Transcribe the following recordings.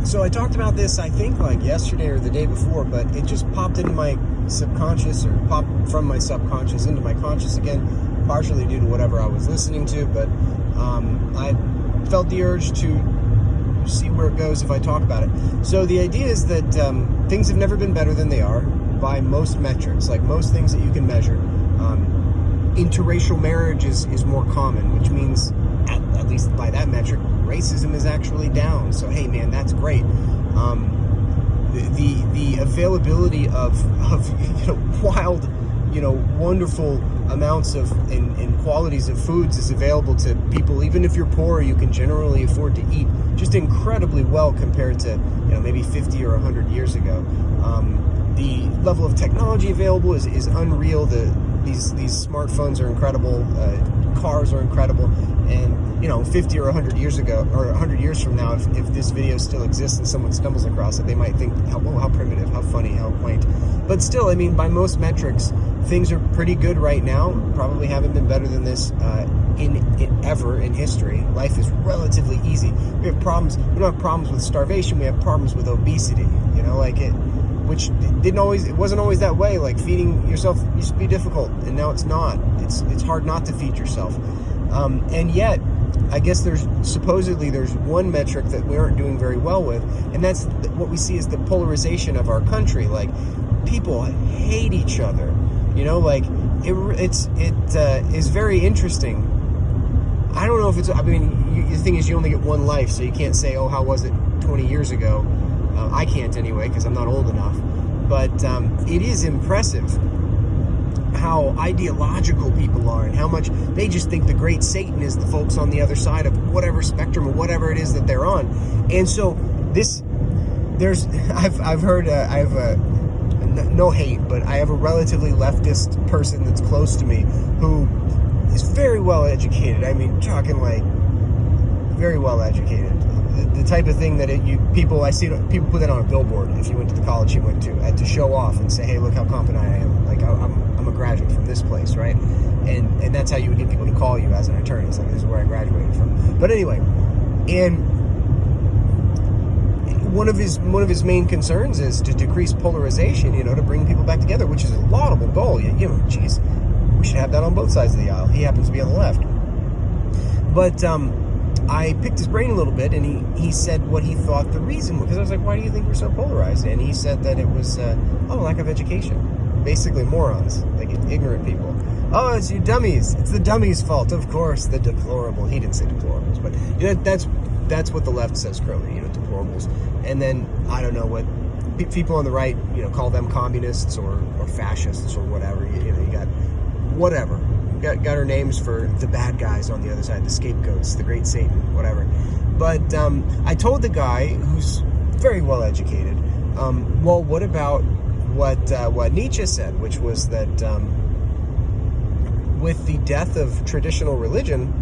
So I talked about this, I think, like yesterday or the day before, but it just popped into my subconscious, or popped from my subconscious into my conscious again, partially due to whatever I was listening to, but I felt the urge to see where it goes if I talk about it. So the idea is that things have never been better than they are by most metrics, like most things that you can measure. Interracial marriage is more common, which means, at least by that metric, racism is actually down. So hey man, that's great. The availability of wild, wonderful amounts of and qualities of foods is available to people. Even if you're poor, you can generally afford to eat just incredibly well compared to maybe 50 or 100 years ago. The level of technology available is unreal. These smartphones are incredible. Cars are incredible. And 50 or 100 years ago, or 100 years from now, if this video still exists and someone stumbles across it, they might think, how primitive, how funny, how quaint. But still, I mean, by most metrics, things are pretty good right now. Probably haven't been better than this ever in history. Life is relatively easy. We have problems. We don't have problems with starvation. We have problems with obesity. Which it wasn't always that way. Like feeding yourself used to be difficult, and now it's not. It's hard not to feed yourself. And yet, I guess there's one metric that we aren't doing very well with, and that's what we see is the polarization of our country. Like, people hate each other. It is very interesting. I don't know if it's. I mean, the thing is, you only get one life, so you can't say, "Oh, how was it 20 years ago?" I can't anyway, because I'm not old enough. But it is impressive how ideological people are, and how much they just think the great Satan is the folks on the other side of whatever spectrum or whatever it is that they're on. And so I've heard, I have no hate, but I have a relatively leftist person that's close to me who is very well educated. I mean, talking like very well educated. The type of thing that I see people put that on a billboard if you went to the college you went to show off and say, hey, look how competent I am. Like, I'm a graduate from this place, right? And that's how you would get people to call you as an attorney. It's like, this is where I graduated from. But anyway, and one of his main concerns is to decrease polarization, to bring people back together, which is a laudable goal. Geez, we should have that on both sides of the aisle. He happens to be on the left. But I picked his brain a little bit, and he said what he thought the reason was. Because I was like, why do you think we're so polarized? And he said that it was, lack of education. Basically morons, like ignorant people. Oh, it's you dummies. It's the dummies' fault. Of course, the deplorable. He didn't say deplorables, but that's what the left says, Crowley, deplorables. And then, I don't know what people on the right, call them communists or fascists or whatever. You got whatever. Got our names for the bad guys on the other side, the scapegoats, the great Satan, whatever. But I told the guy, who's very well educated, well, what about what Nietzsche said, which was that with the death of traditional religion,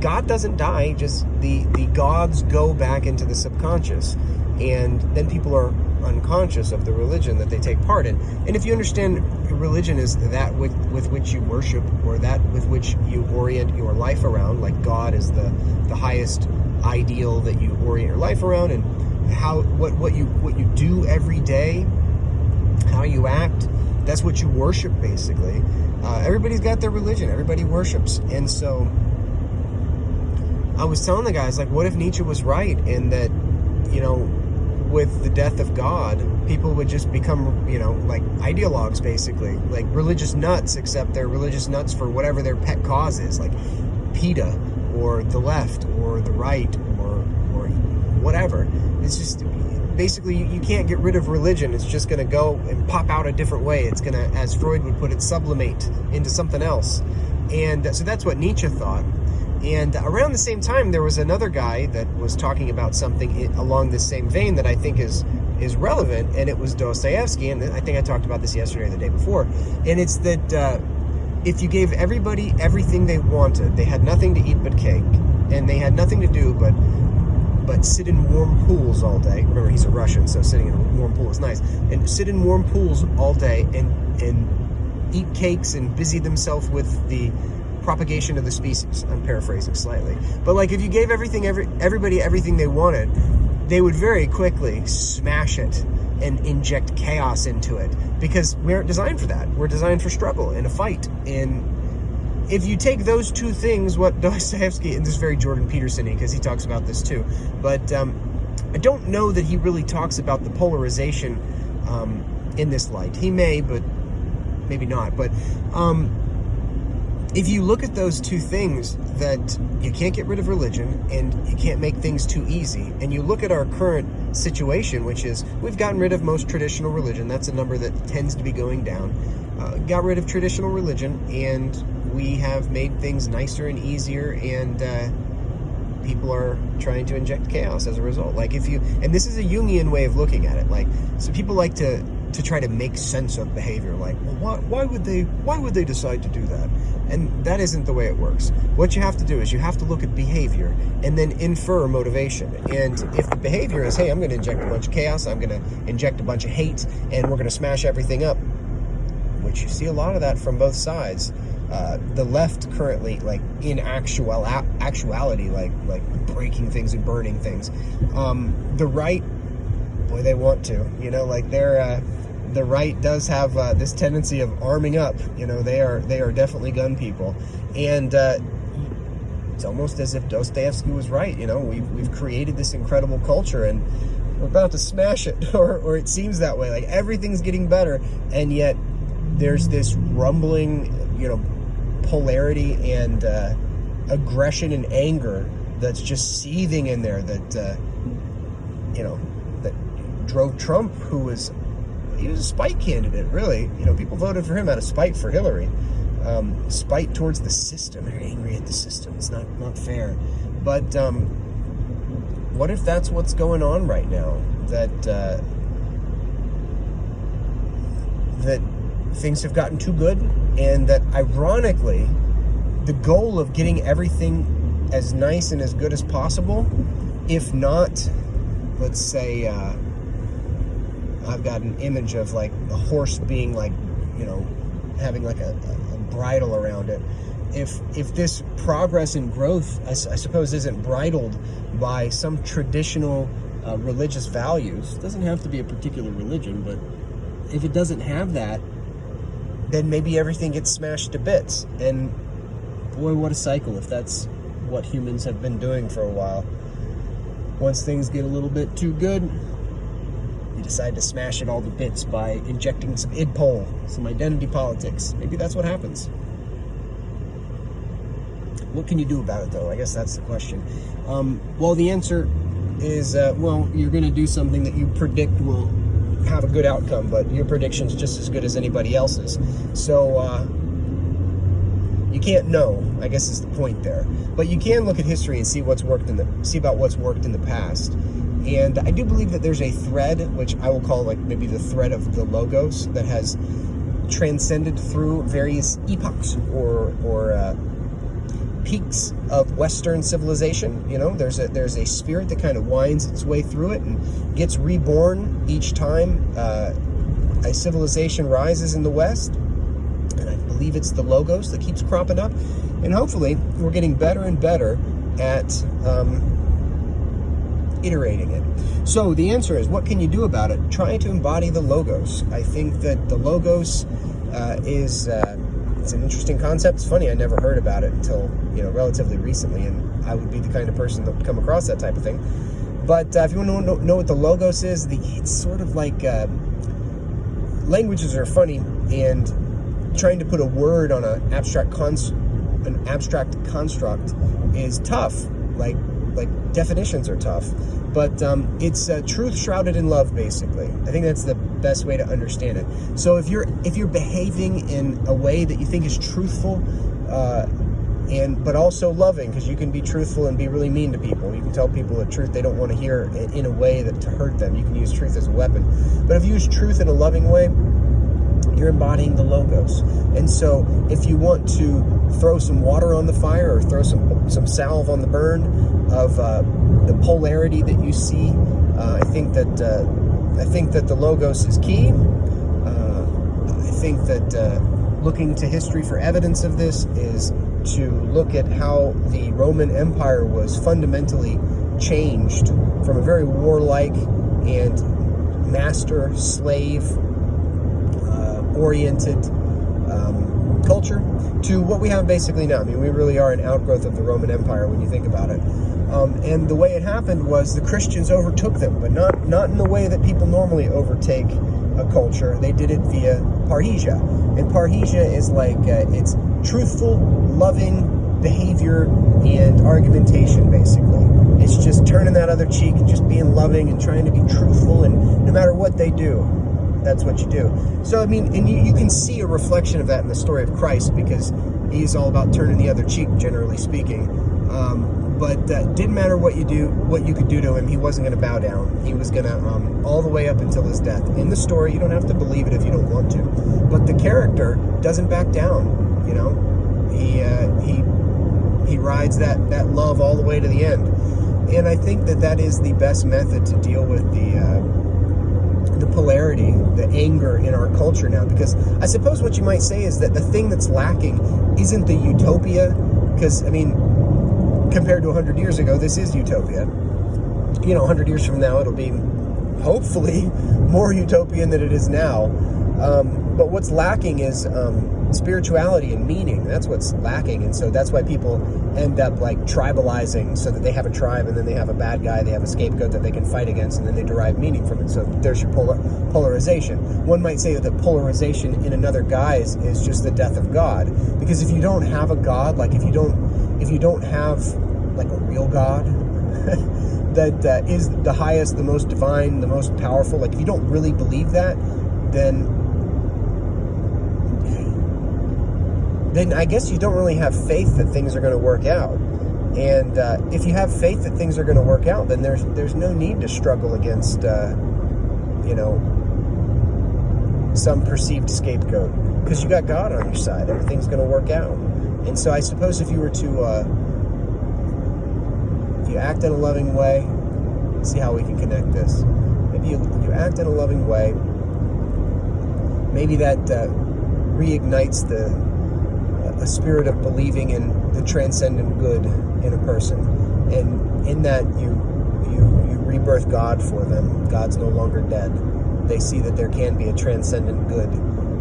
God doesn't die, just the gods go back into the subconscious, and then people are unconscious of the religion that they take part in. And if you understand religion is that with which you worship, or that with which you orient your life around, like God is the highest ideal that you orient your life around, and what you do every day, how you act, that's what you worship basically. Everybody's got their religion, everybody worships. And so I was telling the guys, like, what if Nietzsche was right, and that with the death of God, people would just become, like ideologues, basically, like religious nuts, except they're religious nuts for whatever their pet cause is, like PETA, or the left, or the right, or whatever. It's just, basically, you can't get rid of religion. It's just going to go and pop out a different way. It's going to, as Freud would put it, sublimate into something else. And so that's what Nietzsche thought. And around the same time, there was another guy that was talking about something along this same vein that I think is relevant, and it was Dostoevsky. And I think I talked about this yesterday or the day before. And it's that if you gave everybody everything they wanted, they had nothing to eat but cake, and they had nothing to do but sit in warm pools all day. Remember, he's a Russian, so sitting in a warm pool is nice. And sit in warm pools all day and eat cakes and busy themselves with the propagation of the species. I'm paraphrasing slightly. But like, if you gave everybody everything they wanted, they would very quickly smash it and inject chaos into it, because we aren't designed for that. We're designed for struggle and a fight. And if you take those two things, what Dostoevsky, and this is very Jordan Peterson-y because he talks about this too, but I don't know that he really talks about the polarization in this light. He may, but maybe not. But if you look at those two things, that you can't get rid of religion and you can't make things too easy, and you look at our current situation, which is we've gotten rid of most traditional religion. That's a number that tends to be going down. Got rid of traditional religion, and we have made things nicer and easier, and people are trying to inject chaos as a result. Like, if you, and this is a Jungian way of looking at it, like, so people like to try to make sense of behavior, like, well, why would they decide to do that? And that isn't the way it works. What you have to do is you have to look at behavior and then infer motivation. And if the behavior is, hey, I'm going to inject a bunch of chaos, I'm going to inject a bunch of hate, and we're going to smash everything up, which you see a lot of that from both sides. The left currently, like, in actuality, like breaking things and burning things. The right, boy, they want to, you know, like the right does have this tendency of arming up. You know, they are definitely gun people, and it's almost as if Dostoevsky was right. You know, we've created this incredible culture, and we're about to smash it, or it seems that way. Like, everything's getting better, and yet there's this rumbling, you know, polarity and aggression and anger that's just seething in there, that you know, that drove Trump, he was a spite candidate, really. You know, people voted for him out of spite for Hillary. Spite towards the system. They're angry at the system. It's not fair. But what if that's what's going on right now? That things have gotten too good, and that, ironically, the goal of getting everything as nice and as good as possible, if not, let's say, I've got an image of, like, a horse being, like, you know, having like a bridle around it. If this progress and growth, I suppose, isn't bridled by some traditional religious values, it doesn't have to be a particular religion, but if it doesn't have that, then maybe everything gets smashed to bits. And boy, what a cycle if that's what humans have been doing for a while. Once things get a little bit too good, you decide to smash it all to bits by injecting some id pol, some identity politics. Maybe that's what happens. What can you do about it, though? I guess that's the question. Well, the answer is, well, you're going to do something that you predict will have a good outcome, but your prediction's just as good as anybody else's. So you can't know, I guess, is the point there. But you can look at history and see what's worked see about what's worked in the past. And I do believe that there's a thread, which I will call, like, maybe the thread of the Logos, that has transcended through various epochs or peaks of Western civilization. You know, there's a spirit that kind of winds its way through it and gets reborn each time a civilization rises in the West. And I believe it's the Logos that keeps cropping up. And hopefully we're getting better and better at iterating it. So the answer is, what can you do about it? Try to embody the Logos. I think that the Logos is it's an interesting concept. It's funny, I never heard about it until, you know, relatively recently, and I would be the kind of person that would come across that type of thing. But if you want to know what the Logos is, it's sort of like languages are funny, and trying to put a word on an abstract construct is tough. Like definitions are tough, but it's truth shrouded in love, basically. I think that's the best way to understand it. So if you're behaving in a way that you think is truthful, but also loving, because you can be truthful and be really mean to people. You can tell people the truth they don't want to hear in a way that to hurt them. You can use truth as a weapon. But if you use truth in a loving way, you're embodying the Logos. And so if you want to throw some water on the fire, or throw some salve on the burn of the polarity that you see, I think that the Logos is key. I think that looking to history for evidence of this is to look at how the Roman Empire was fundamentally changed from a very warlike and master-slave oriented culture to what we have basically now. I mean, we really are an outgrowth of the Roman Empire when you think about it. And the way it happened was the Christians overtook them, but not in the way that people normally overtake a culture. They did it via parrhesia. And parrhesia is like, it's truthful, loving behavior and argumentation, basically. It's just turning that other cheek and just being loving and trying to be truthful, and no matter what they do, that's what you do. So, I mean, and you can see a reflection of that in the story of Christ, because he's all about turning the other cheek, generally speaking. But didn't matter what you could do to him, he wasn't going to bow down. He was going to, all the way up until his death. In the story, you don't have to believe it if you don't want to. But the character doesn't back down, you know. He rides that love all the way to the end. And I think that is the best method to deal with the polarity, the anger in our culture now. Because I suppose what you might say is that the thing that's lacking isn't the utopia, because, I mean, compared to 100 years ago, this is utopia. You know, 100 years from now, it'll be hopefully more utopian than it is now. But what's lacking is spirituality and meaning. That's what's lacking. And so that's why people end up like tribalizing, so that they have a tribe and then they have a bad guy, they have a scapegoat that they can fight against, and then they derive meaning from it. So there's your polarization. One might say that polarization in another guise is just the death of God. Because if you don't have a God, like if you don't have like a real God that is the highest, the most divine, the most powerful, like if you don't really believe that, then I guess you don't really have faith that things are going to work out. And if you have faith that things are going to work out, then there's no need to struggle against some perceived scapegoat, because you got God on your side. Everything's going to work out. And so I suppose if you were to if you act in a loving way, see how we can connect this. Maybe you act in a loving way, maybe that reignites a spirit of believing in the transcendent good in a person, and in that you rebirth God for them. God's no longer dead. They see that there can be a transcendent good,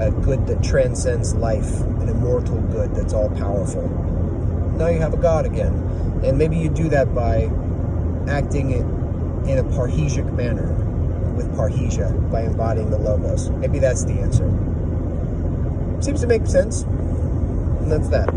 a good that transcends life, an immortal good that's all powerful. Now you have a God again. And maybe you do that by acting in a parrhesic manner, with parrhesia, by embodying the logos. Maybe that's the answer. Seems to make sense. And that's that.